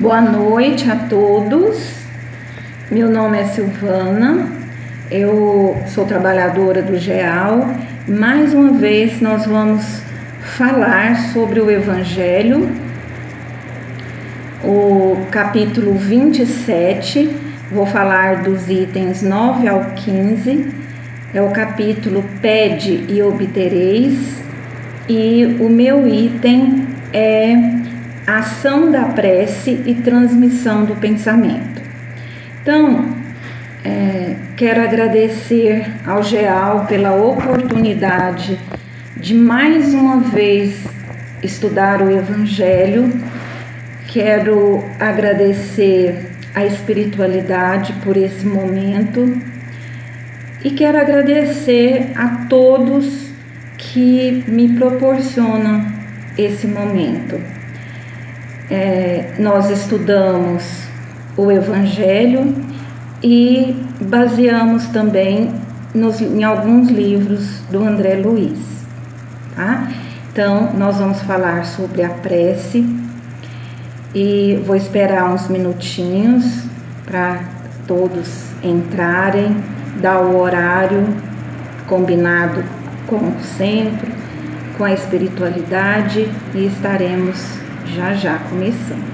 Boa noite a todos. Meu nome é Silvana, eu sou trabalhadora do GEAL. Mais uma vez nós vamos falar sobre o Evangelho, o capítulo 27. Vou falar dos itens 9 ao 15. É o capítulo Pede e Obtereis. E o meu item é ação da prece e transmissão do pensamento. Então, quero agradecer ao GEAL pela oportunidade de mais uma vez estudar o Evangelho. Quero agradecer a espiritualidade por esse momento e quero agradecer a todos que me proporcionam esse momento. Nós estudamos o Evangelho e baseamos também em alguns livros do André Luiz, tá? Então, nós vamos falar sobre a prece e vou esperar uns minutinhos para todos entrarem, dar o horário combinado com o centro, com a espiritualidade, e estaremos já começando.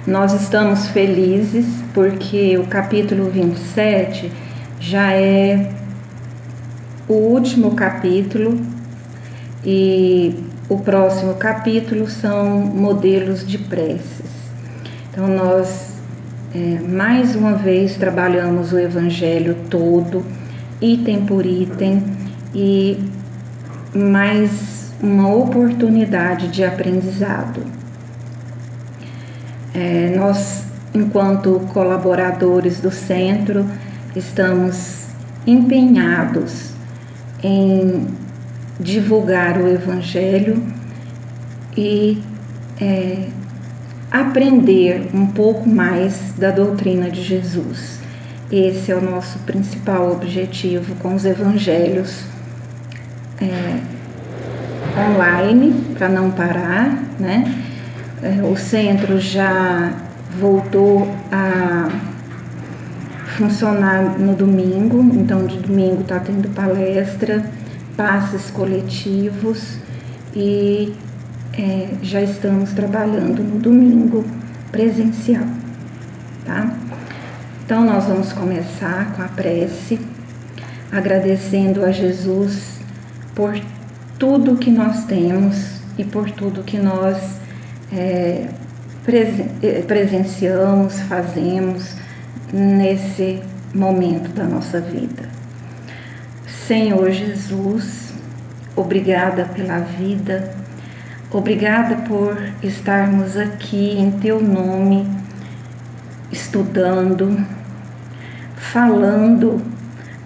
Nós estamos felizes porque o capítulo 27 já é o último capítulo e o próximo capítulo são modelos de preces. Então nós mais uma vez trabalhamos o Evangelho todo, item por item, e mais uma oportunidade de aprendizado. Nós, enquanto colaboradores do centro, estamos empenhados em divulgar o Evangelho e aprender um pouco mais da doutrina de Jesus. Esse é o nosso principal objetivo com os Evangelhos online, para não parar, né? O centro já voltou a funcionar no domingo, então de domingo está tendo palestra, passes coletivos e já estamos trabalhando no domingo presencial, tá? Então nós vamos começar com a prece, agradecendo a Jesus por tudo que nós temos e por tudo que nós presenciamos, fazemos nesse momento da nossa vida. Senhor Jesus, obrigada pela vida, obrigada por estarmos aqui em Teu nome, estudando, falando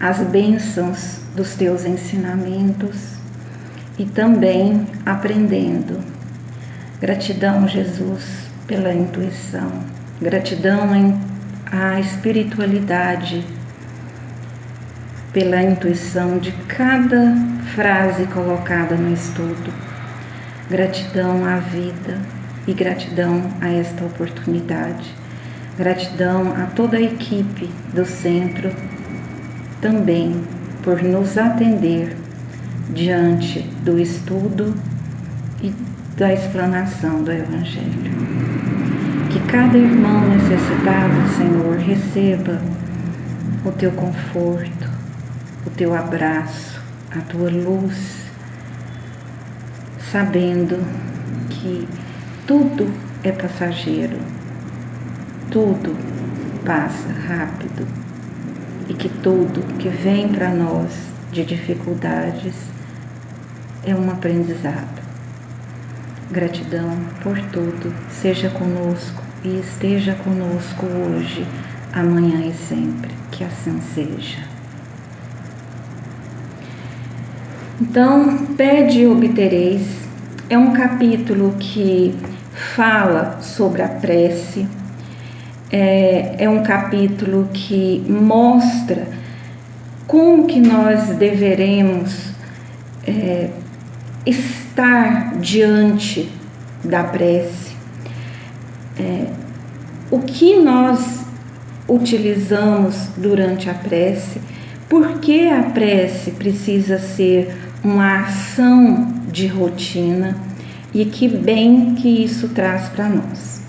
as bênçãos dos Teus ensinamentos e também aprendendo. Gratidão, Jesus, pela intuição, gratidão à espiritualidade, pela intuição de cada frase colocada no estudo. Gratidão à vida e gratidão a esta oportunidade. Gratidão a toda a equipe do centro também por nos atender diante do estudo e da explanação do Evangelho. Que cada irmão necessitado, Senhor, receba o Teu conforto, o Teu abraço, a Tua luz, sabendo que tudo é passageiro, tudo passa rápido e que tudo que vem para nós de dificuldades é um aprendizado. Gratidão por tudo, seja conosco e esteja conosco hoje, amanhã e sempre, que assim seja. Então, Pede e Obtereis é um capítulo que fala sobre a prece. É um capítulo que mostra como que nós deveremos estar diante da prece. O que nós utilizamos durante a prece, por que a prece precisa ser uma ação de rotina e que bem que isso traz para nós.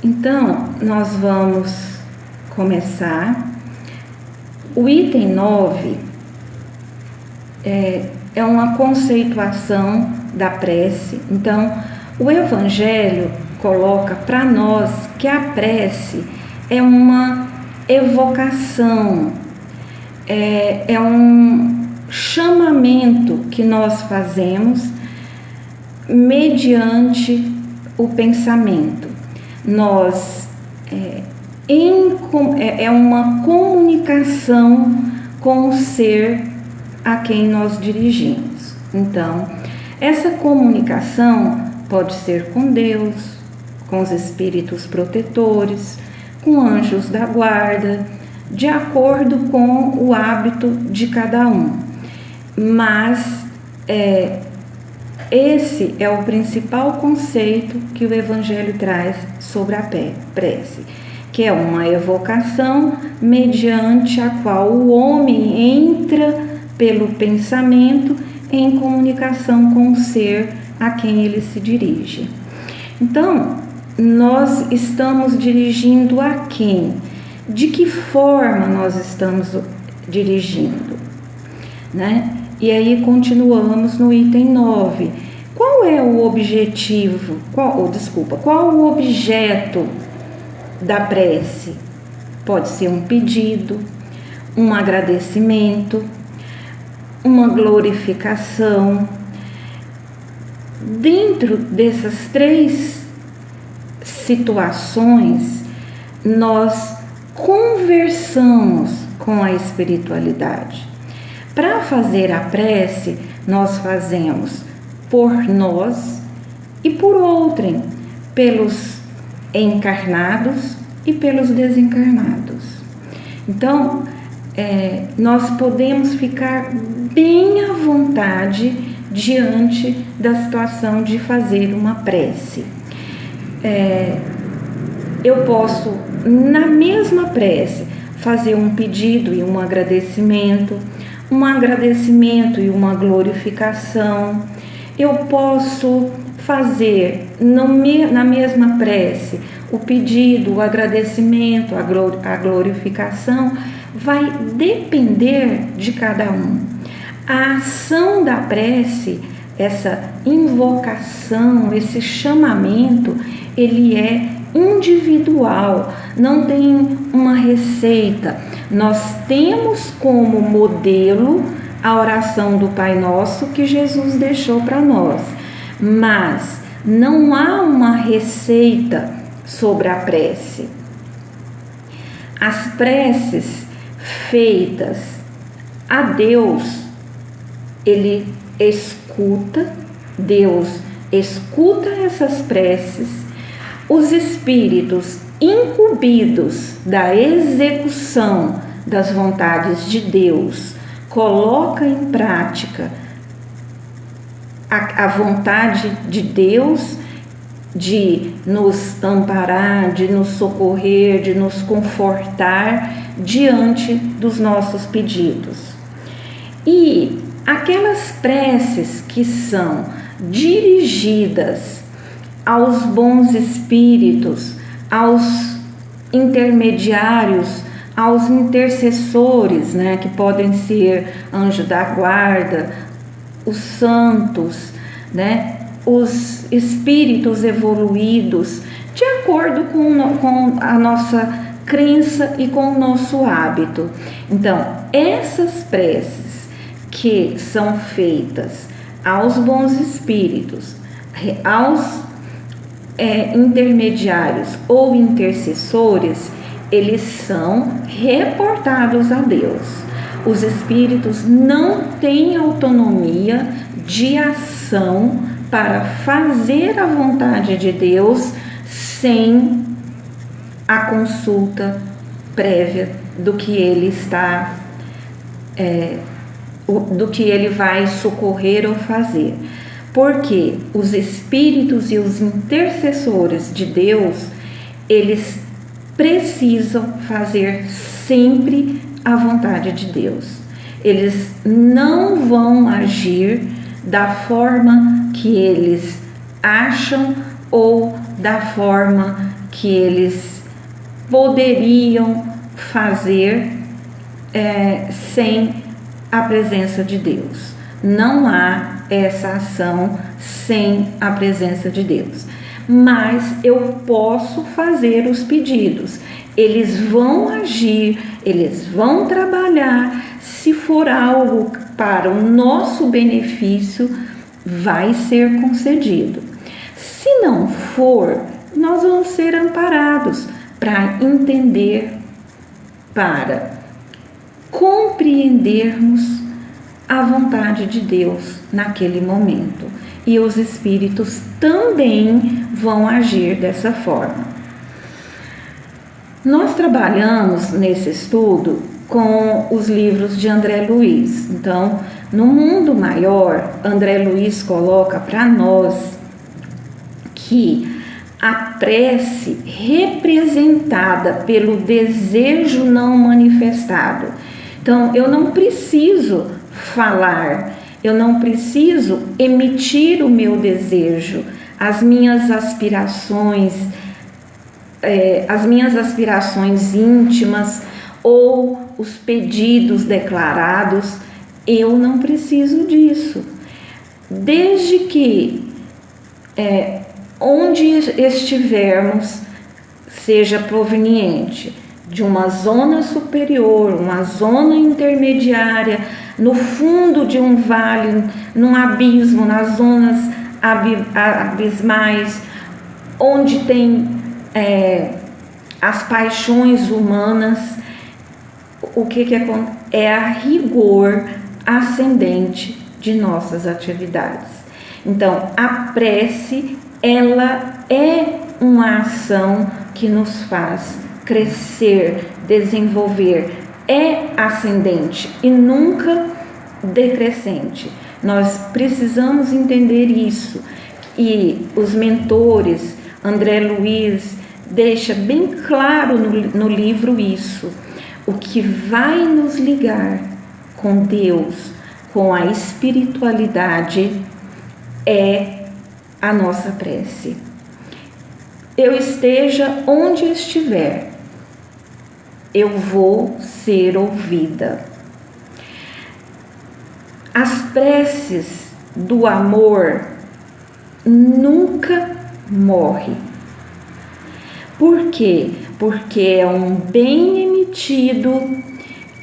Então, nós vamos começar. O item 9 é uma conceituação da prece. Então, o Evangelho coloca para nós que a prece é uma evocação, é um chamamento que nós fazemos mediante o pensamento. É uma comunicação com o ser a quem nós dirigimos. Então, essa comunicação pode ser com Deus, com os espíritos protetores, com anjos da guarda, de acordo com o hábito de cada um. Mas esse é o principal conceito que o Evangelho traz sobre a prece, que é uma evocação mediante a qual o homem entra pelo pensamento em comunicação com o ser a quem ele se dirige. Então, nós estamos dirigindo a quem? De que forma nós estamos dirigindo, né? E aí continuamos no item 9. Qual é o objetivo? Qual o objeto da prece? Pode ser um pedido, um agradecimento, uma glorificação. Dentro dessas três situações, nós conversamos com a espiritualidade. Para fazer a prece, nós fazemos por nós e por outrem, pelos encarnados e pelos desencarnados. Então, nós podemos ficar bem à vontade diante da situação de fazer uma prece. Eu posso, na mesma prece, fazer um pedido e um agradecimento e uma glorificação. Eu posso fazer na mesma prece o pedido, o agradecimento, a glorificação. Vai depender de cada um. A ação da prece, essa invocação, esse chamamento, ele é individual, não tem uma receita. Nós temos como modelo a oração do Pai Nosso que Jesus deixou para nós, mas não há uma receita sobre a prece. As preces feitas a Deus, Ele escuta, Deus escuta essas preces. Os espíritos incumbidos da execução das vontades de Deus colocam em prática a vontade de Deus de nos amparar, de nos socorrer, de nos confortar diante dos nossos pedidos. E aquelas preces que são dirigidas aos bons espíritos, aos intermediários, aos intercessores, né, que podem ser anjo da guarda, os santos, né, os espíritos evoluídos, de acordo com a nossa crença e com o nosso hábito. Então, essas preces que são feitas aos bons espíritos, aos intermediários ou intercessores, eles são reportados a Deus. Os espíritos não têm autonomia de ação para fazer a vontade de Deus sem a consulta prévia do que ele está, do que ele vai socorrer ou fazer. Porque os espíritos e os intercessores de Deus, eles precisam fazer sempre a vontade de Deus. Eles não vão agir da forma que eles acham ou da forma que eles poderiam fazer sem a presença de Deus. Não há essa ação sem a presença de Deus. Mas eu posso fazer os pedidos. Eles vão agir, eles vão trabalhar. Se for algo para o nosso benefício, vai ser concedido. Se não for, nós vamos ser amparados para entender, para compreendermos a vontade de Deus naquele momento. E os espíritos também vão agir dessa forma. Nós trabalhamos nesse estudo com os livros de André Luiz. Então, no mundo maior, André Luiz coloca para nós que a prece representada pelo desejo não manifestado. Então, eu não preciso falar, eu não preciso emitir o meu desejo, as minhas aspirações íntimas ou os pedidos declarados, eu não preciso disso. Desde que onde estivermos, seja proveniente de uma zona superior, uma zona intermediária, no fundo de um vale, num abismo, nas zonas abismais, onde tem as paixões humanas, o que é a rigor ascendente de nossas atividades. Então, a prece, ela é uma ação que nos faz crescer, desenvolver, é ascendente e nunca decrescente. Nós precisamos entender isso. E os mentores, André Luiz, deixa bem claro no livro isso. O que vai nos ligar com Deus, com a espiritualidade, é a nossa prece. Eu esteja onde estiver, eu vou ser ouvida. As preces do amor nunca morrem. Por quê? Porque é um bem emitido,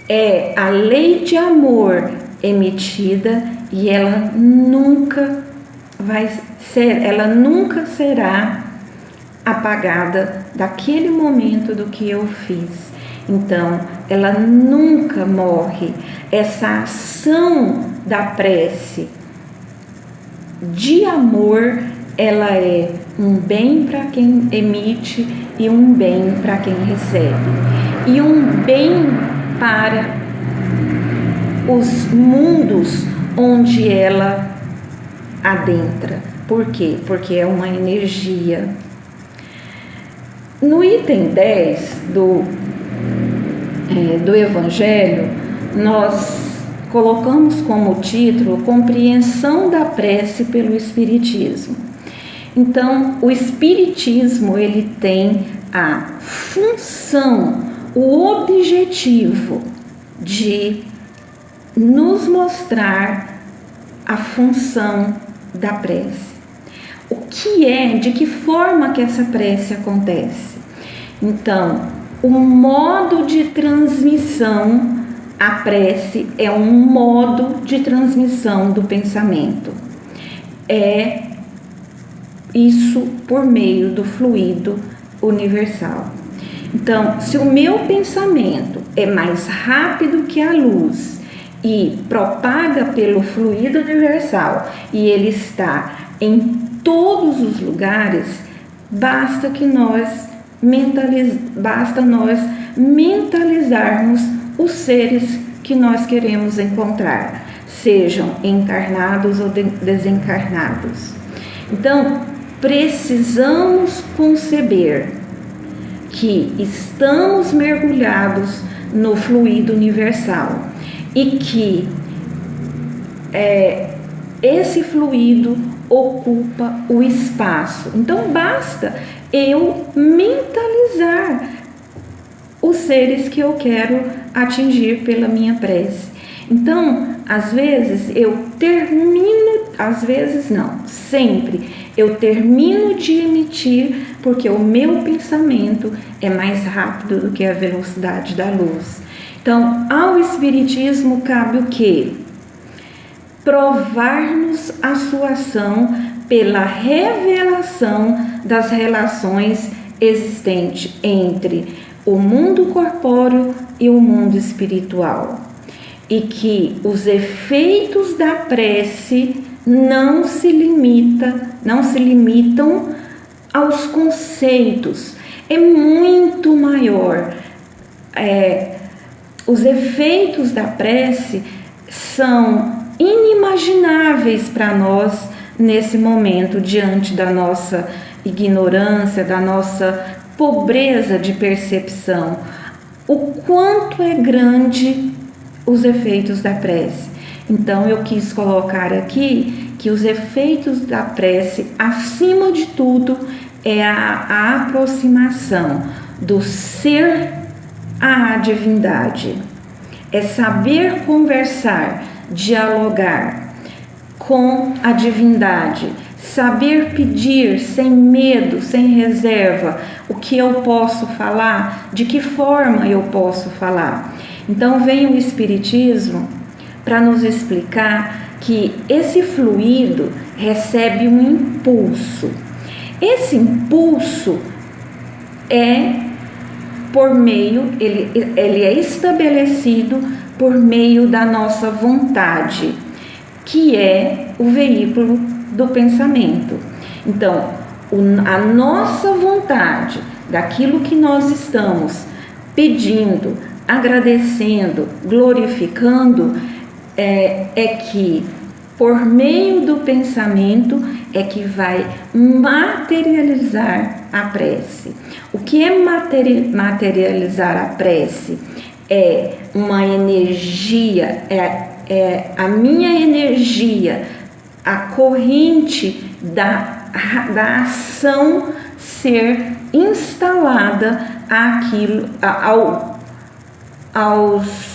é a lei de amor emitida e ela nunca será apagada daquele momento do que eu fiz. Então, ela nunca morre. Essa ação da prece de amor, ela é um bem para quem emite e um bem para quem recebe. E um bem para os mundos onde ela adentra. Por quê? Porque é uma energia. No item 10 do Evangelho, nós colocamos como título Compreensão da prece pelo Espiritismo. Então, o Espiritismo, ele tem a função, o objetivo de nos mostrar a função da prece. O que é, de que forma que essa prece acontece? Então, o modo de transmissão, a prece é um modo de transmissão do pensamento. É isso por meio do fluido universal. Então, se o meu pensamento é mais rápido que a luz e propaga pelo fluido universal e ele está em todos os lugares, basta nós mentalizarmos os seres que nós queremos encontrar, sejam encarnados ou desencarnados. Então, precisamos conceber que estamos mergulhados no fluido universal e que esse fluido ocupa o espaço. Então, basta eu mentalizar os seres que eu quero atingir pela minha prece. Então, às vezes sempre eu termino de emitir, porque o meu pensamento é mais rápido do que a velocidade da luz. Então, ao Espiritismo cabe o quê? Provar-nos a sua ação pela revelação das relações existentes entre o mundo corpóreo e o mundo espiritual. E que os efeitos da prece não se limitam aos conceitos. É muito maior. Os efeitos da prece são inimagináveis para nós nesse momento, diante da nossa ignorância, da nossa pobreza de percepção. O quanto é grande os efeitos da prece. Então, eu quis colocar aqui que os efeitos da prece, acima de tudo, é a aproximação do ser à divindade. É saber conversar, dialogar com a divindade, saber pedir sem medo, sem reserva, o que eu posso falar, de que forma eu posso falar. Então vem o Espiritismo para nos explicar que esse fluido recebe um impulso. Esse impulso ele é estabelecido por meio da nossa vontade, que é o veículo do pensamento. Então, a nossa vontade, daquilo que nós estamos pedindo, agradecendo, glorificando, é que por meio do pensamento é que vai materializar a prece. O que é materializar a prece? É uma energia, é a minha energia, a corrente da ação ser instalada aos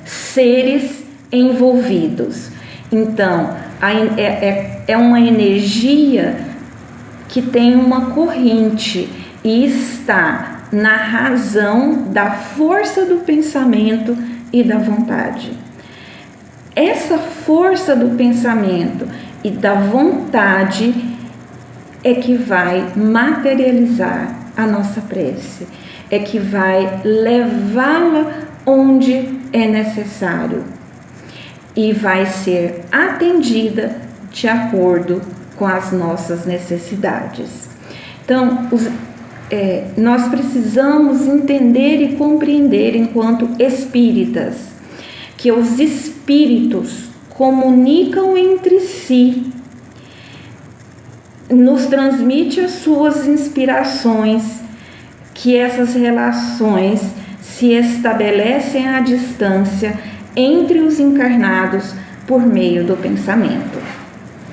seres envolvidos. Então, é uma energia que tem uma corrente e está na razão da força do pensamento e da vontade. Essa força do pensamento e da vontade é que vai materializar a nossa prece, é que vai levá-la onde é necessário e vai ser atendida de acordo com as nossas necessidades. Então, nós precisamos entender e compreender, enquanto espíritas, que os espíritos comunicam entre si, nos transmite as suas inspirações, que essas relações se estabelecem à distância entre os encarnados por meio do pensamento,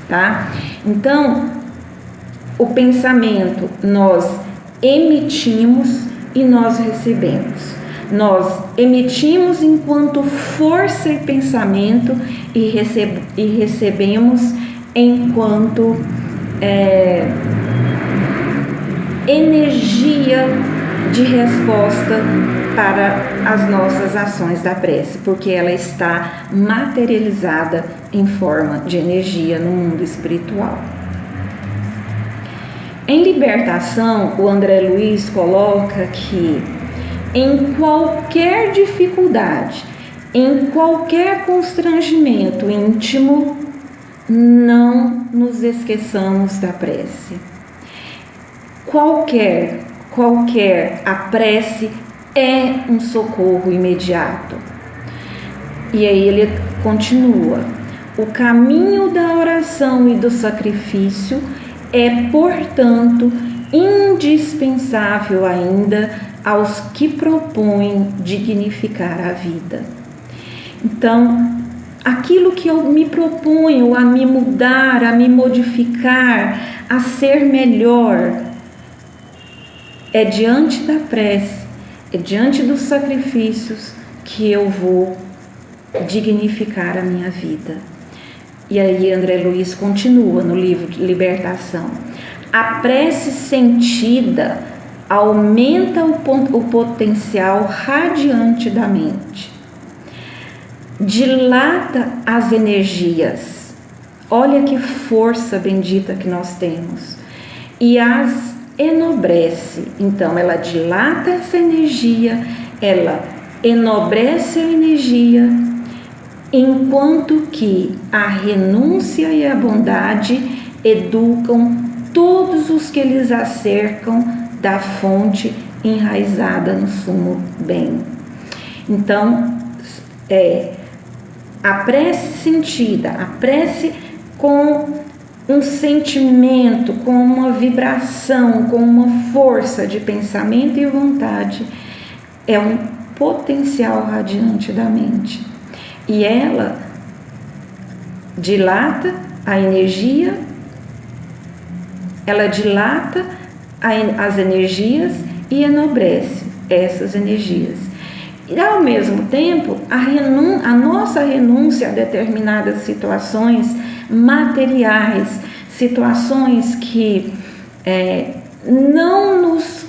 tá? Então, o pensamento nós emitimos e nós recebemos. Nós emitimos enquanto força e pensamento e recebemos enquanto energia de resposta para as nossas ações da prece, porque ela está materializada em forma de energia no mundo espiritual. Em Libertação, o André Luiz coloca que em qualquer dificuldade, em qualquer constrangimento íntimo, não nos esqueçamos da prece. Qualquer a prece é um socorro imediato. E aí ele continua: o caminho da oração e do sacrifício é, portanto, indispensável ainda aos que propõem dignificar a vida. Então, aquilo que eu me proponho a me mudar, a me modificar, a ser melhor, é diante da prece, é diante dos sacrifícios que eu vou dignificar a minha vida. E aí André Luiz continua no livro de Libertação: a prece sentida aumenta o potencial radiante da mente, dilata as energias, olha que força bendita que nós temos, e as enobrece. Então ela dilata essa energia, ela enobrece a energia, enquanto que a renúncia e a bondade educam todos os que lhes acercam da fonte enraizada no sumo bem. Então, a prece sentida, a prece com um sentimento, com uma vibração, com uma força de pensamento e vontade, é um potencial radiante da mente. E ela dilata a energia, ela dilata as energias e enobrece essas energias. E ao mesmo tempo, a nossa renúncia a determinadas situações materiais, situações que não nos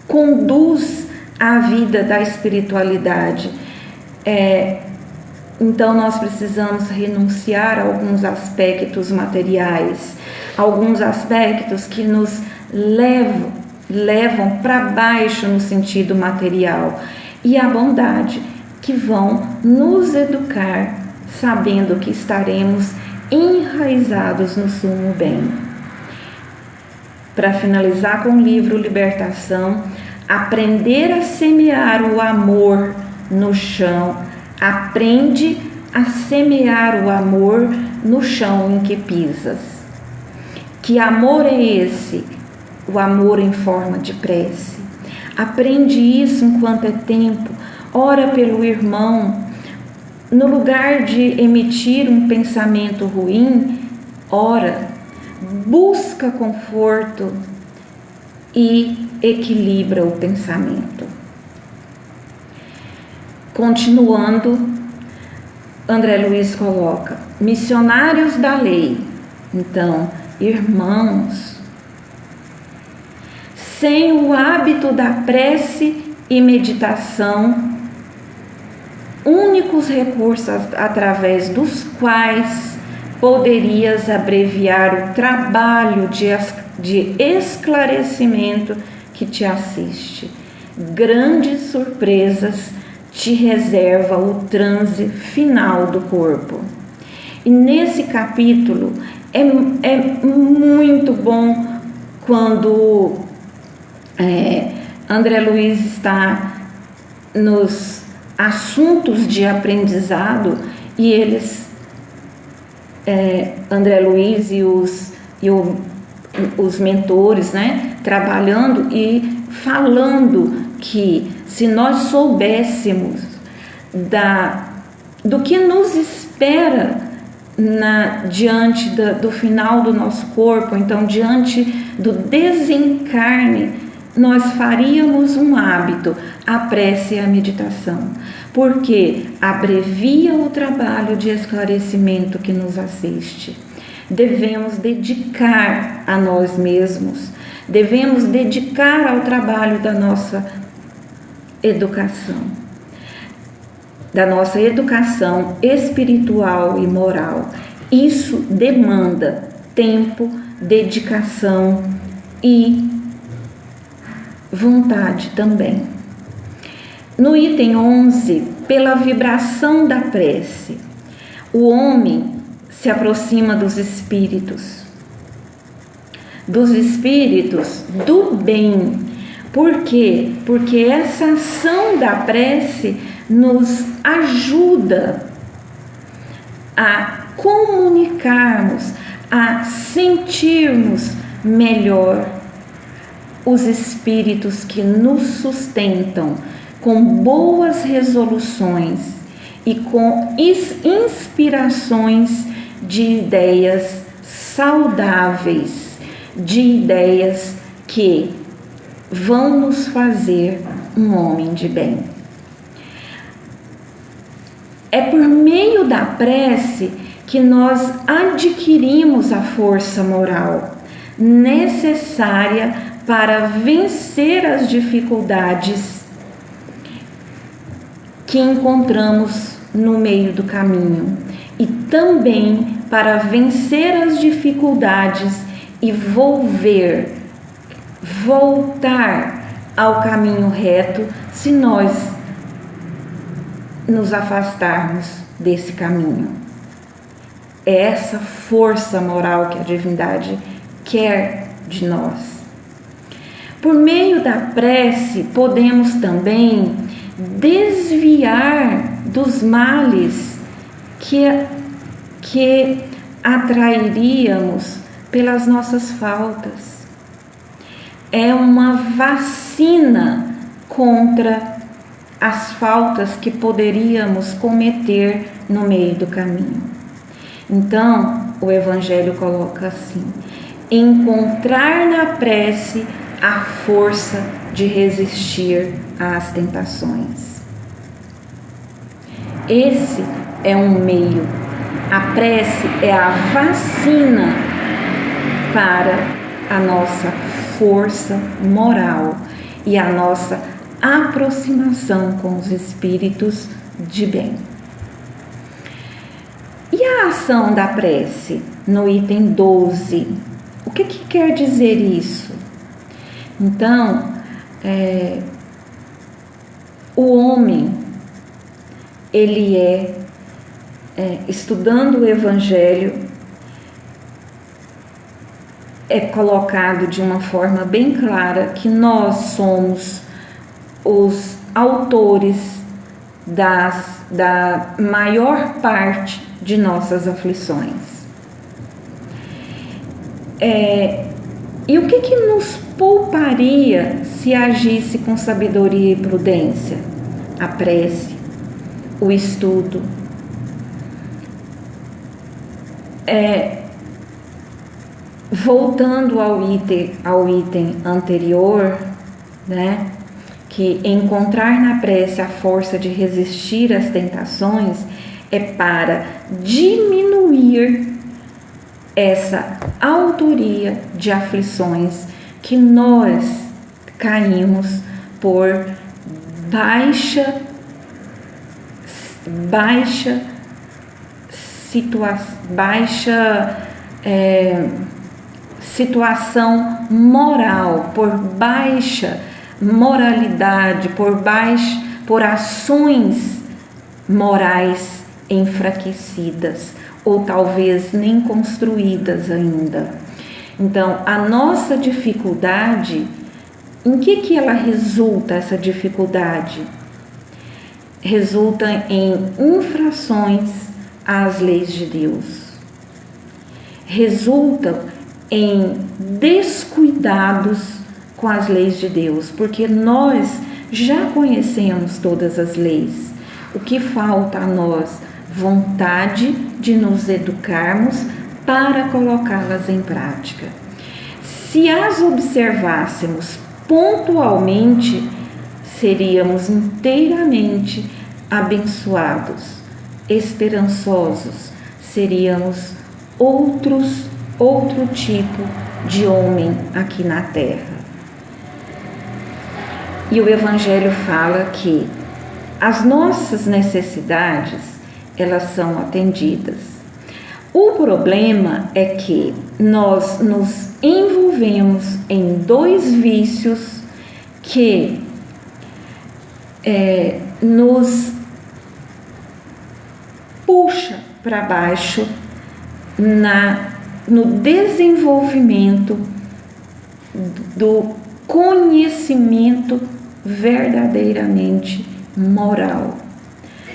conduz à vida da espiritualidade. Então nós precisamos renunciar a alguns aspectos materiais, alguns aspectos que nos levam para baixo no sentido material, e a bondade, que vão nos educar, sabendo que estaremos enraizados no sumo bem. Para finalizar com o livro Libertação, aprender a semear o amor no chão, aprende a semear o amor no chão em que pisas. Que amor é esse? O amor em forma de prece. Aprende isso enquanto é tempo. Ora pelo irmão. No lugar de emitir um pensamento ruim, ora, busca conforto e equilibra o pensamento. Continuando, André Luiz coloca: missionários da lei. Então, irmãos, sem o hábito da prece e meditação, únicos recursos através dos quais poderias abreviar o trabalho de esclarecimento que te assiste. Grandes surpresas te reserva o transe final do corpo. E nesse capítulo é muito bom quando André Luiz está nos assuntos de aprendizado e André Luiz e os mentores, trabalhando e falando que se nós soubéssemos do que nos espera diante do final do nosso corpo, então diante do desencarne, nós faríamos um hábito, a prece e a meditação, porque abrevia o trabalho de esclarecimento que nos assiste. Devemos dedicar a nós mesmos, devemos dedicar ao trabalho da nossa educação espiritual e moral. Isso demanda tempo, dedicação e vontade também. No item 11, pela vibração da prece, o homem se aproxima dos espíritos do bem. Por quê? Porque essa ação da prece nos ajuda a comunicarmos, a sentirmos melhor os espíritos que nos sustentam com boas resoluções e com inspirações de ideias saudáveis, de ideias que vão nos fazer um homem de bem. É por meio da prece que nós adquirimos a força moral necessária para vencer as dificuldades que encontramos no meio do caminho e também para vencer as dificuldades e voltar ao caminho reto se nós nos afastarmos desse caminho. É essa força moral que a divindade quer de nós. Por meio da prece, podemos também desviar dos males que atrairíamos pelas nossas faltas. É uma vacina contra as faltas que poderíamos cometer no meio do caminho. Então, o Evangelho coloca assim: encontrar na prece a força de resistir às tentações. Esse é um meio. A prece é a vacina para a nossa força moral e a nossa aproximação com os espíritos de bem. E a ação da prece no item 12? O que quer dizer isso? Então, o homem, ele estudando o Evangelho, é colocado de uma forma bem clara que nós somos os autores da maior parte de nossas aflições. E o que nos pouparia se agisse com sabedoria e prudência? A prece, o estudo. Voltando ao item anterior, né, que encontrar na prece a força de resistir às tentações é para diminuir essa autoria de aflições que nós caímos por baixa situação moral, por baixa moralidade, por ações morais enfraquecidas ou talvez nem construídas ainda. Então, a nossa dificuldade, em que ela resulta, essa dificuldade? Resulta em infrações às leis de Deus. Resulta em descuidados com as leis de Deus, porque nós já conhecemos todas as leis. O que falta a nós? Vontade de nos educarmos para colocá-las em prática. Se as observássemos pontualmente, seríamos inteiramente abençoados, esperançosos, seríamos outro tipo de homem aqui na Terra. E o Evangelho fala que as nossas necessidades, elas são atendidas. O problema é que nós nos envolvemos em dois vícios que nos puxa para baixo no desenvolvimento do conhecimento verdadeiramente moral,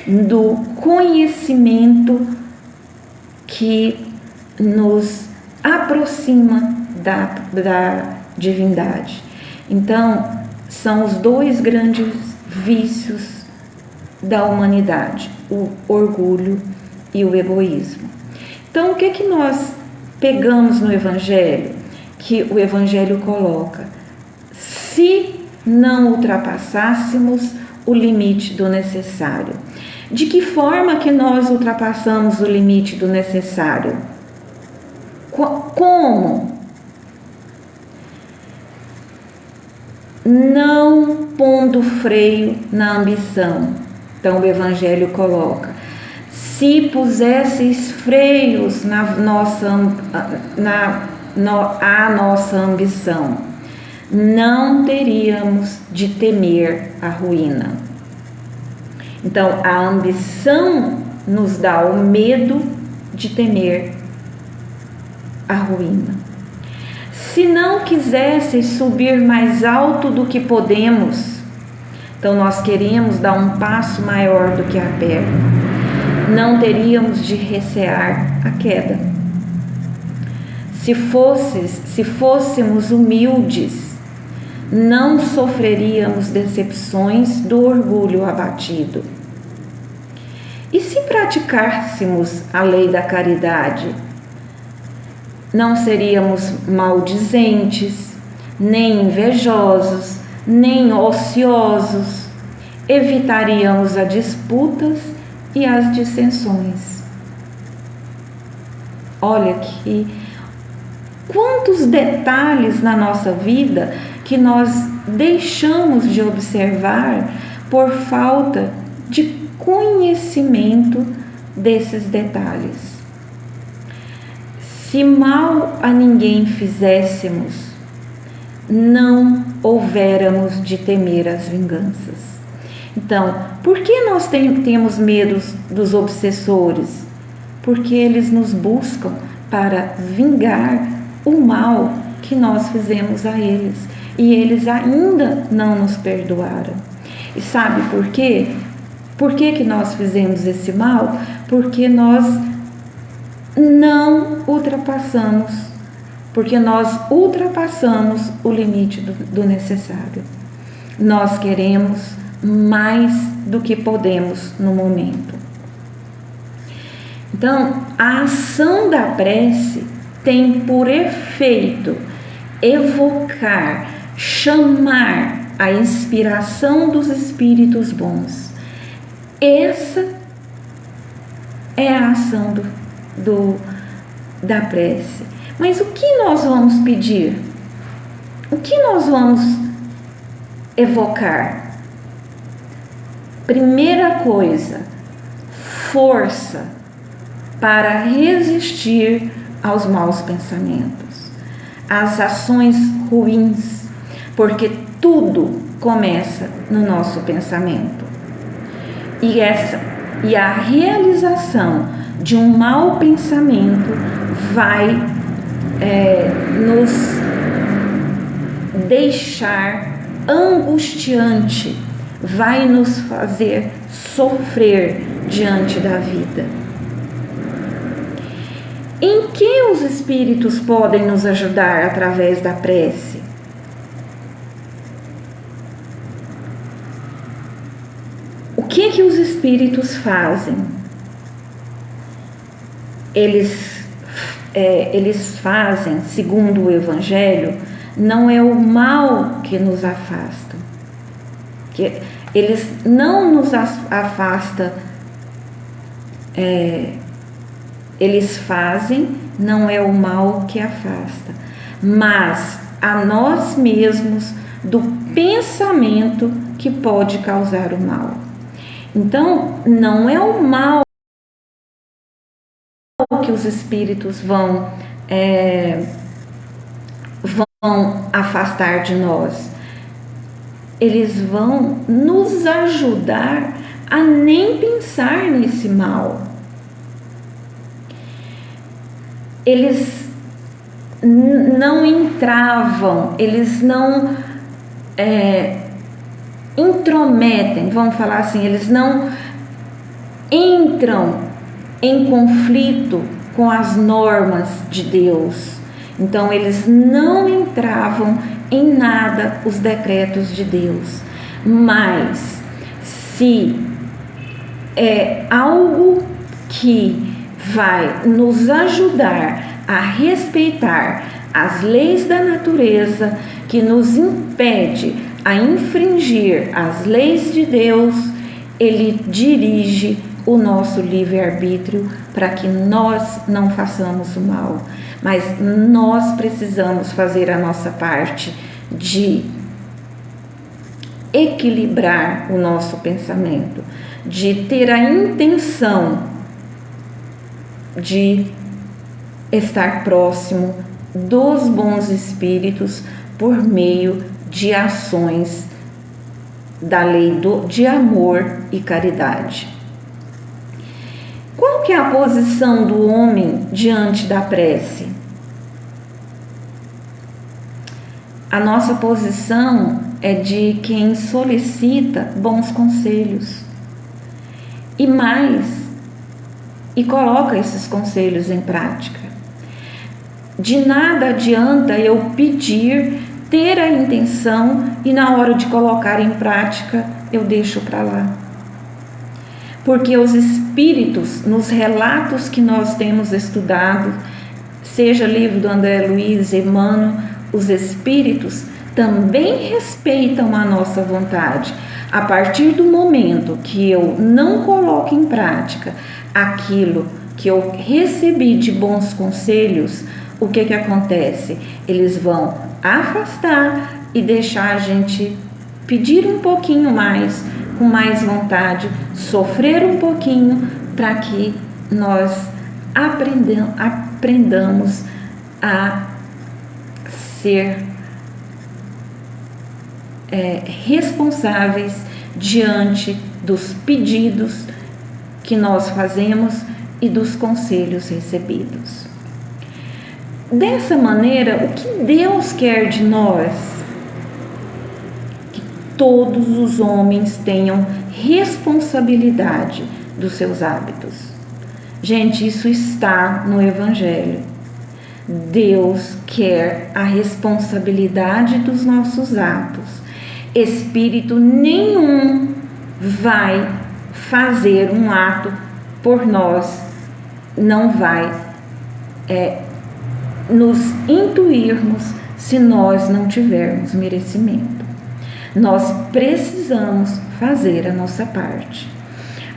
do conhecimento que nos aproxima da divindade. Então, são os dois grandes vícios da humanidade, o orgulho e o egoísmo. Então, o que nós pegamos no Evangelho? Que o Evangelho coloca: se não ultrapassássemos o limite do necessário. De que forma que nós ultrapassamos o limite do necessário? Como? Não pondo freio na ambição. Então o Evangelho coloca: se pusesseis freios à nossa ambição, não teríamos de temer a ruína. Então, a ambição nos dá o medo de temer a ruína. Se não quisesseis subir mais alto do que podemos, então nós queremos dar um passo maior do que a perna, não teríamos de recear a queda. Se fôssemos humildes, não sofreríamos decepções do orgulho abatido. E se praticássemos a lei da caridade, não seríamos maldizentes, nem invejosos, nem ociosos, evitaríamos as disputas e as dissensões. Olha que quantos detalhes na nossa vida que nós deixamos de observar por falta de conhecimento desses detalhes. Se mal a ninguém fizéssemos, não houvéramos de temer as vinganças. Então, por que nós temos medo dos obsessores? Porque eles nos buscam para vingar o mal que nós fizemos a eles. E eles ainda não nos perdoaram. E sabe por quê? Por que nós fizemos esse mal? Porque nós não ultrapassamos. Porque nós ultrapassamos o limite do necessário. Nós queremos mais do que podemos no momento. Então, a ação da prece tem por efeito evocar, chamar a inspiração dos espíritos bons. Essa é a ação da prece. Mas o que nós vamos pedir? O que nós vamos evocar? Primeira coisa, força para resistir aos maus pensamentos, às ações ruins, porque tudo começa no nosso pensamento. E a realização de um mau pensamento vai nos deixar angustiante, vai nos fazer sofrer diante da vida. Em que os espíritos podem nos ajudar através da prece? O que os espíritos fazem? Eles fazem, segundo o Evangelho, não é o mal que nos afasta. Eles não nos afastam, eles fazem, não é o mal que afasta, mas a nós mesmos do pensamento que pode causar o mal. Então, não é o mal que os espíritos vão afastar de nós. Eles vão nos ajudar a nem pensar nesse mal. eles não entravam, eles não intrometem, vamos falar assim, eles não entram em conflito com as normas de Deus. Então eles não entravam em nada os decretos de Deus. Mas se é algo que vai nos ajudar a respeitar as leis da natureza, que nos impede a infringir as leis de Deus, ele dirige o nosso livre-arbítrio para que nós não façamos o mal. Mas nós precisamos fazer a nossa parte de equilibrar o nosso pensamento, de ter a intenção de estar próximo dos bons espíritos por meio de ações da lei de amor e caridade. Qual que é a posição do homem diante da prece? A nossa posição é de quem solicita bons conselhos e coloca esses conselhos em prática. De nada adianta eu pedir, ter a intenção e na hora de colocar em prática eu deixo para lá. Porque os espíritos, nos relatos que nós temos estudado, seja livro do André Luiz, Emmanuel, os espíritos também respeitam a nossa vontade. A partir do momento que eu não coloco em prática aquilo que eu recebi de bons conselhos, o que acontece? Eles vão afastar e deixar a gente pedir um pouquinho mais, com mais vontade, sofrer um pouquinho, para que nós aprendamos a ser responsáveis diante dos pedidos que nós fazemos e dos conselhos recebidos. Dessa maneira, o que Deus quer de nós? Que todos os homens tenham responsabilidade dos seus hábitos. Gente, isso está no Evangelho. Deus quer a responsabilidade dos nossos atos. Espírito nenhum vai fazer um ato por nós, não vai nos intuirmos se nós não tivermos merecimento. Nós precisamos fazer a nossa parte.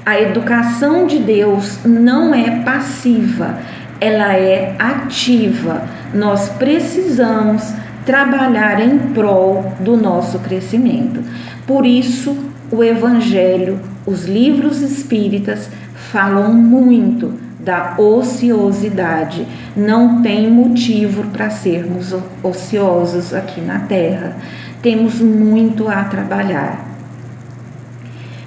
A educação de Deus não é passiva, ela é ativa. Nós precisamos trabalhar em prol do nosso crescimento. Por isso, o Evangelho, os livros espíritas falam muito da ociosidade. Não tem motivo para sermos ociosos aqui na Terra. Temos muito a trabalhar.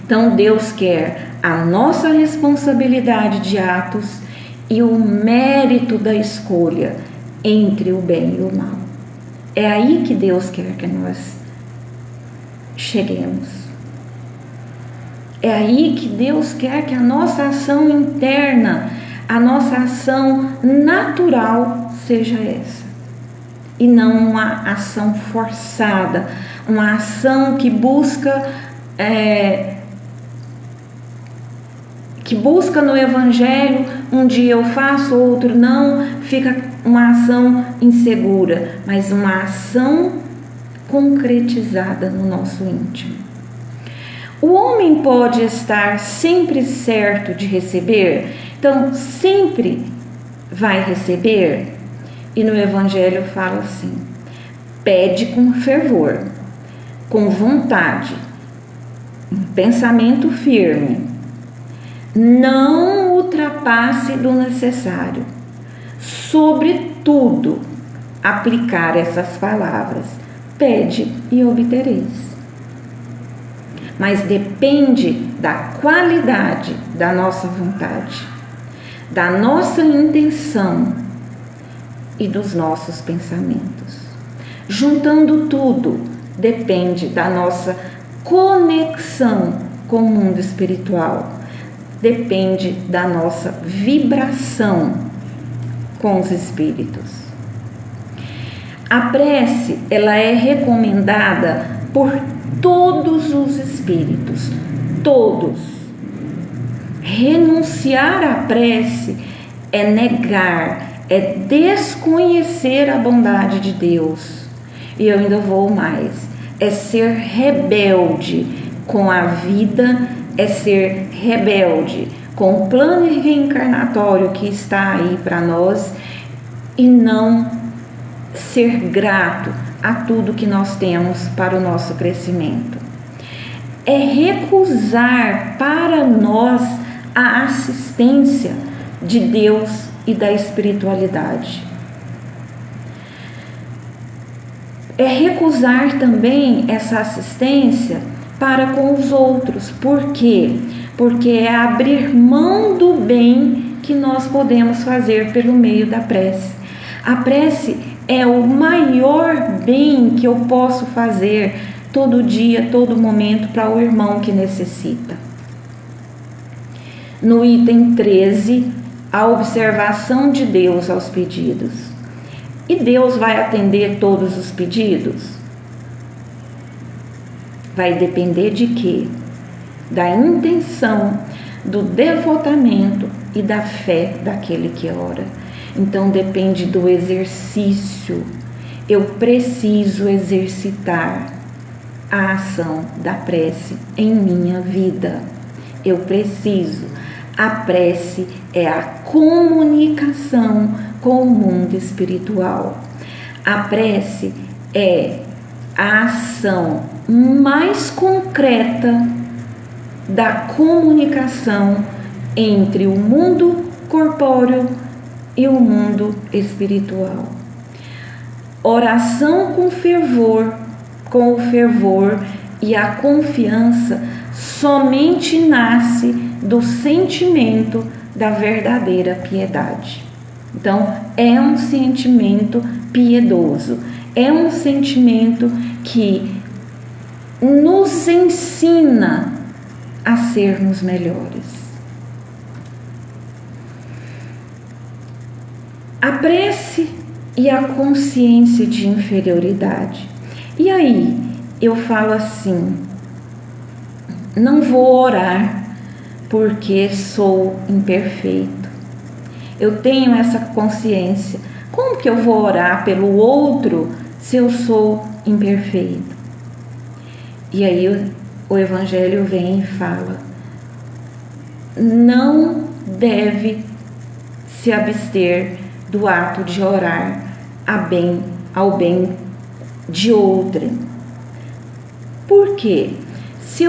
Então, Deus quer a nossa responsabilidade de atos e o mérito da escolha entre o bem e o mal. É aí que Deus quer que nós cheguemos. É aí que Deus quer que a nossa ação interna, a nossa ação natural seja essa. E não uma ação forçada, uma ação que busca no Evangelho, um dia eu faço, outro não, fica uma ação insegura, mas uma ação concretizada no nosso íntimo. O homem pode estar sempre certo de receber, então sempre vai receber. E no Evangelho fala assim: pede com fervor, com vontade, um pensamento firme. Não ultrapasse do necessário. Sobretudo, aplicar essas palavras: pede e obtereis. Mas depende da qualidade da nossa vontade, da nossa intenção e dos nossos pensamentos. Juntando tudo, depende da nossa conexão com o mundo espiritual, depende da nossa vibração com os espíritos. A prece, ela é recomendada por todos os espíritos, todos. Renunciar à prece é negar, é desconhecer a bondade de Deus. E eu ainda vou mais, é ser rebelde com a vida, é ser rebelde com o plano reencarnatório que está aí para nós e não ser grato a tudo que nós temos para o nosso crescimento. É recusar para nós a assistência de Deus e da espiritualidade. É recusar também essa assistência para com os outros. Por quê? Porque é abrir mão do bem que nós podemos fazer pelo meio da prece. A prece é o maior bem que eu posso fazer todo dia, todo momento para o irmão que necessita. No item 13, a observação de Deus aos pedidos. E Deus vai atender todos os pedidos? Vai depender de quê? Da intenção, do devotamento e da fé daquele que ora. Então depende do exercício. Eu preciso exercitar a ação da prece em minha vida. Eu preciso. A prece é a comunicação com o mundo espiritual. A prece é a ação mais concreta da comunicação entre o mundo corpóreo e o mundo espiritual. Oração com o fervor e a confiança somente nasce do sentimento da verdadeira piedade. Então, é um sentimento piedoso, é um sentimento que nos ensina a sermos melhores. A prece e a consciência de inferioridade. E aí, eu falo assim, não vou orar porque sou imperfeito. Eu tenho essa consciência. Como que eu vou orar pelo outro se eu sou imperfeito? E aí o Evangelho vem e fala: não deve se abster do ato de orar ao bem de outrem. Por quê? Se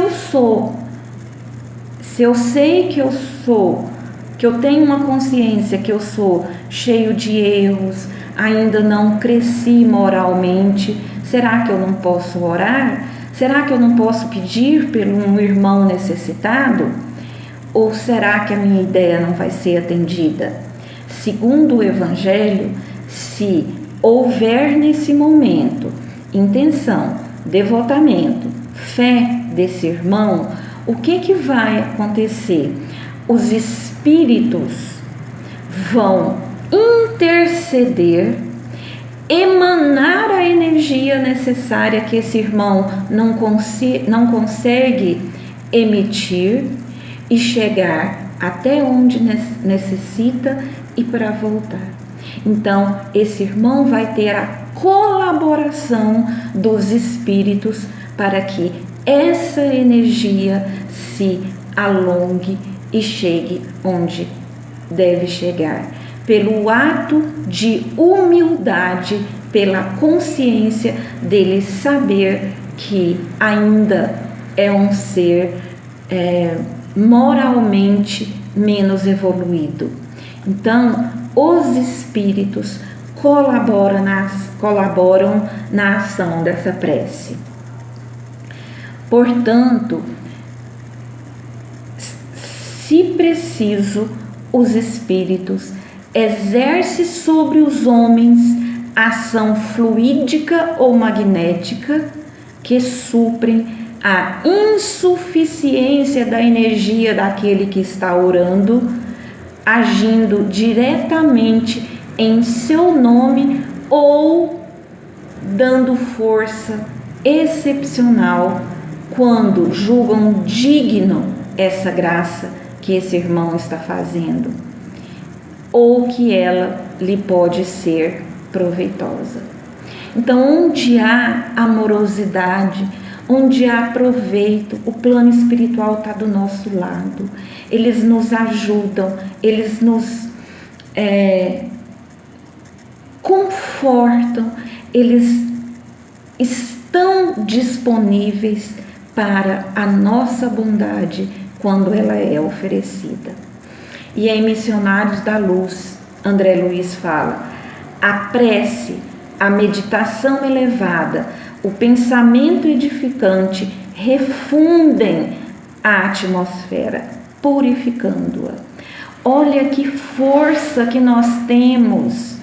eu sei que eu tenho uma consciência que eu sou cheio de erros, ainda não cresci moralmente, será que eu não posso orar? Será que eu não posso pedir por um irmão necessitado? Ou será que a minha ideia não vai ser atendida? Segundo o Evangelho, se houver nesse momento intenção, devotamento, fé desse irmão, o que vai acontecer? Os espíritos vão interceder, emanar a energia necessária que esse irmão não consegue emitir e chegar até onde necessita e para voltar. Então, esse irmão vai ter a colaboração dos espíritos para que essa energia se alongue e chegue onde deve chegar, pelo ato de humildade, pela consciência dele saber que ainda é um ser moralmente menos evoluído. Então, os espíritos colaboram na ação dessa prece. Portanto, se preciso, os espíritos exerce sobre os homens ação fluídica ou magnética que suprem a insuficiência da energia daquele que está orando, agindo diretamente em seu nome ou dando força excepcional quando julgam digno essa graça que esse irmão está fazendo, ou que ela lhe pode ser proveitosa. Então, onde há amorosidade, onde há proveito, o plano espiritual está do nosso lado. Eles nos ajudam, eles nos confortam, eles estão disponíveis para a nossa bondade quando ela é oferecida. E em Missionários da Luz, André Luiz fala: a prece, a meditação elevada, o pensamento edificante refundem a atmosfera, purificando-a. Olha que força que nós temos,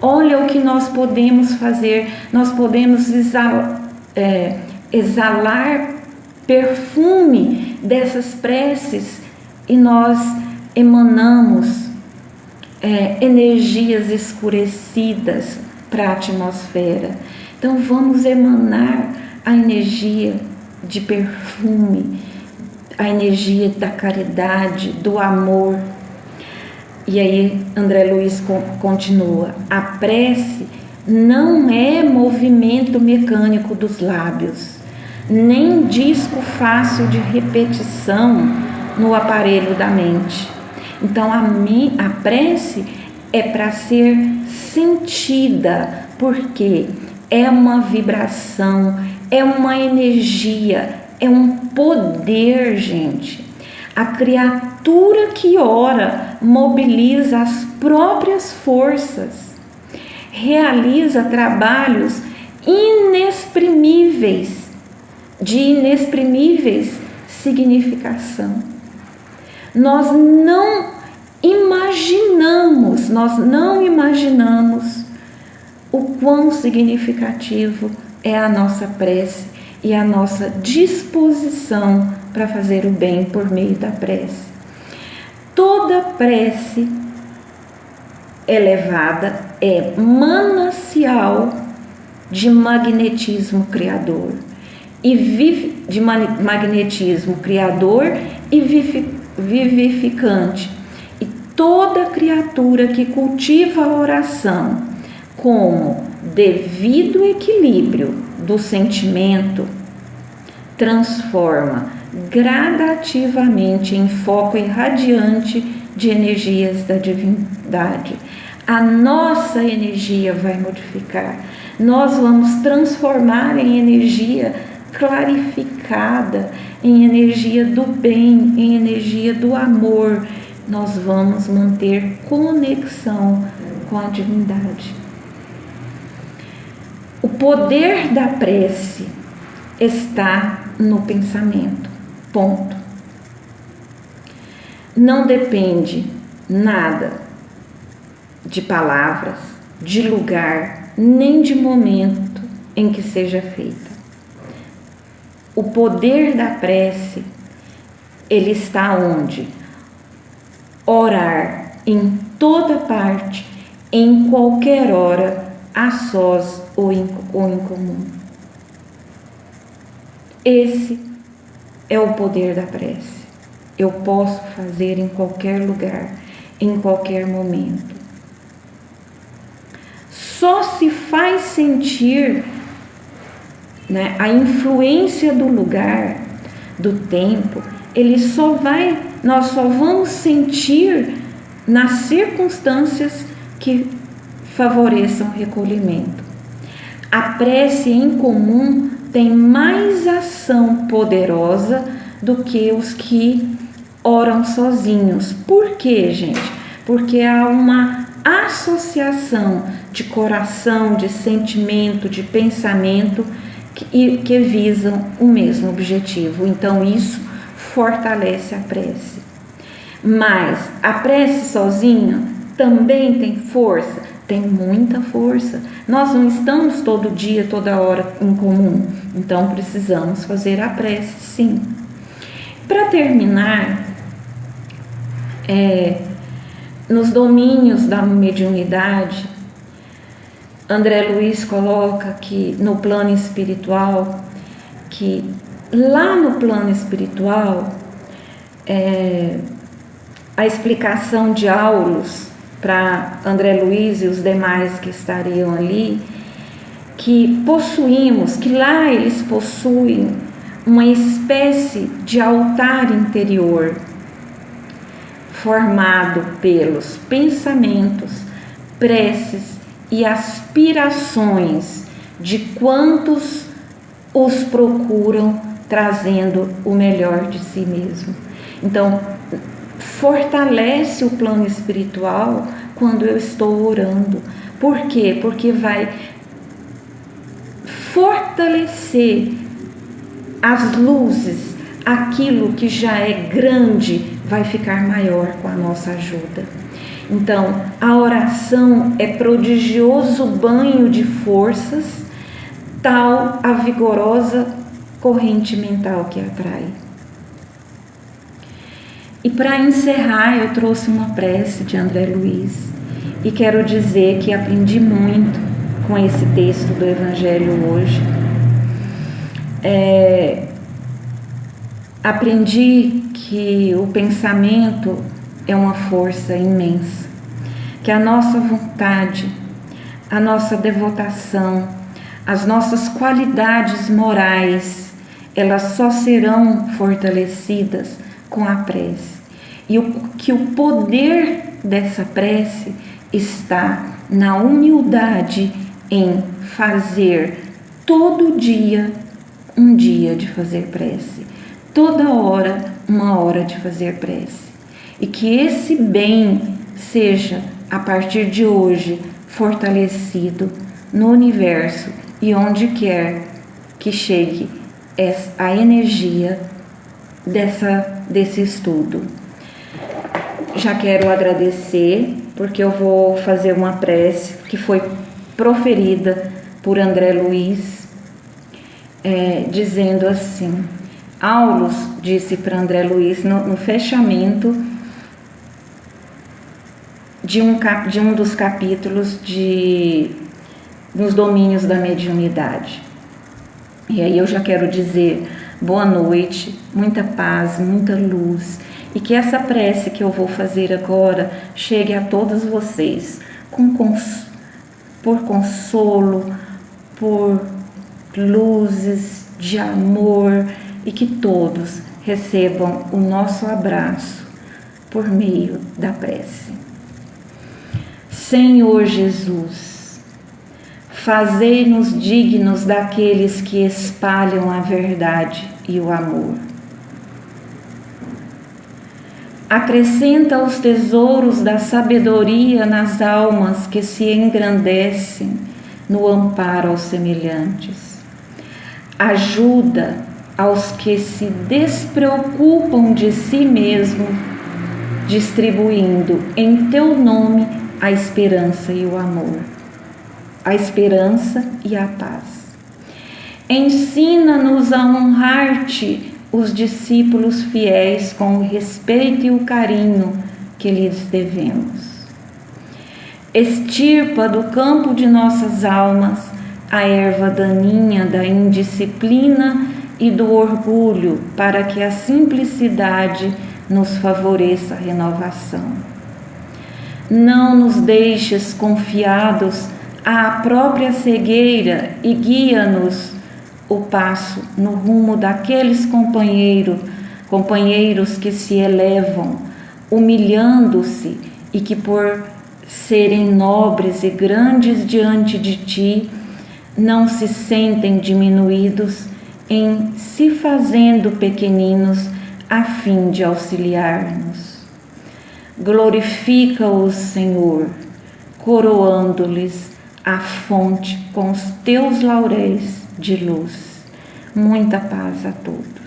olha o que nós podemos fazer. Nós podemos exalar perfume dessas preces e nós emanamos energias escurecidas para a atmosfera. Então vamos emanar a energia de perfume, a energia da caridade, do amor. E aí André Luiz continua: a prece não é movimento mecânico dos lábios, nem disco fácil de repetição no aparelho da mente. Então a prece é para ser sentida, porque é uma vibração, é uma energia, é um poder, gente. A criatura que ora mobiliza as próprias forças, realiza trabalhos inexprimíveis, de inexprimíveis significação. Nós não imaginamos o quão significativo é a nossa prece e a nossa disposição para fazer o bem por meio da prece. Toda prece elevada é manancial de magnetismo criador e magnetismo criador e vivificante. E toda criatura que cultiva a oração como devido equilíbrio do sentimento transforma gradativamente em foco irradiante de energias da divindade. A nossa energia vai modificar. Nós vamos transformar em energia clarificada, em energia do bem, em energia do amor. Nós vamos manter conexão com a divindade. O poder da prece está no pensamento. Ponto. Não depende nada de palavras, de lugar, nem de momento em que seja feita. O poder da prece, ele está onde? Orar em toda parte, em qualquer hora, a sós ou em comum. Esse é o poder da prece. Eu posso fazer em qualquer lugar, em qualquer momento. Só se faz sentir, né, a influência do lugar, do tempo. Nós só vamos sentir nas circunstâncias que favoreçam o recolhimento. A prece em comum tem mais ação poderosa do que os que oram sozinhos. Por quê, gente? Porque há uma associação de coração, de sentimento, de pensamento que visam o mesmo objetivo. Então isso fortalece a prece. Mas a prece sozinha também tem força? Tem muita força. Nós não estamos todo dia, toda hora em comum. Então precisamos fazer a prece, sim. Para terminar, nos domínios da mediunidade, André Luiz coloca que no plano espiritual, que lá no plano espiritual, a explicação de Aulus para André Luiz e os demais que estariam ali, que lá eles possuem uma espécie de altar interior, formado pelos pensamentos, preces e aspirações de quantos os procuram, trazendo o melhor de si mesmo. Então, fortalece o plano espiritual quando eu estou orando. Por quê? Porque vai fortalecer as luzes, aquilo que já é grande vai ficar maior com a nossa ajuda. Então, a oração é prodigioso banho de forças, tal a vigorosa corrente mental que atrai. E para encerrar, eu trouxe uma prece de André Luiz e quero dizer que aprendi muito com esse texto do Evangelho hoje. Aprendi que o pensamento é uma força imensa, que a nossa vontade, a nossa devotação, as nossas qualidades morais, elas só serão fortalecidas com a prece. E que o poder dessa prece está na humildade em fazer todo dia um dia de fazer prece, toda hora uma hora de fazer prece. E que esse bem seja, a partir de hoje, fortalecido no universo e onde quer que chegue a energia desse estudo. Já quero agradecer, porque eu vou fazer uma prece que foi proferida por André Luiz, dizendo assim. Aulus disse para André Luiz no fechamento de um dos capítulos nos domínios da mediunidade. E aí eu já quero dizer boa noite, muita paz, muita luz, e que essa prece que eu vou fazer agora chegue a todos vocês por consolo, por luzes de amor, e que todos recebam o nosso abraço por meio da prece. Senhor Jesus, fazei-nos dignos daqueles que espalham a verdade e o amor. Acrescenta os tesouros da sabedoria nas almas que se engrandecem no amparo aos semelhantes. Ajuda aos que se despreocupam de si mesmo, distribuindo em teu nome a esperança e o amor, a esperança e a paz. Ensina-nos a honrar-te, os discípulos fiéis, com o respeito e o carinho que lhes devemos. Extirpa do campo de nossas almas a erva daninha da indisciplina e do orgulho, para que a simplicidade nos favoreça a renovação. Não nos deixes confiados à própria cegueira e guia-nos o passo no rumo daqueles companheiros que se elevam, humilhando-se e que por serem nobres e grandes diante de ti, não se sentem diminuídos em se fazendo pequeninos a fim de auxiliar-nos. Glorifica-os, Senhor, coroando-lhes a fonte com os teus lauréis de luz. Muita paz a todos.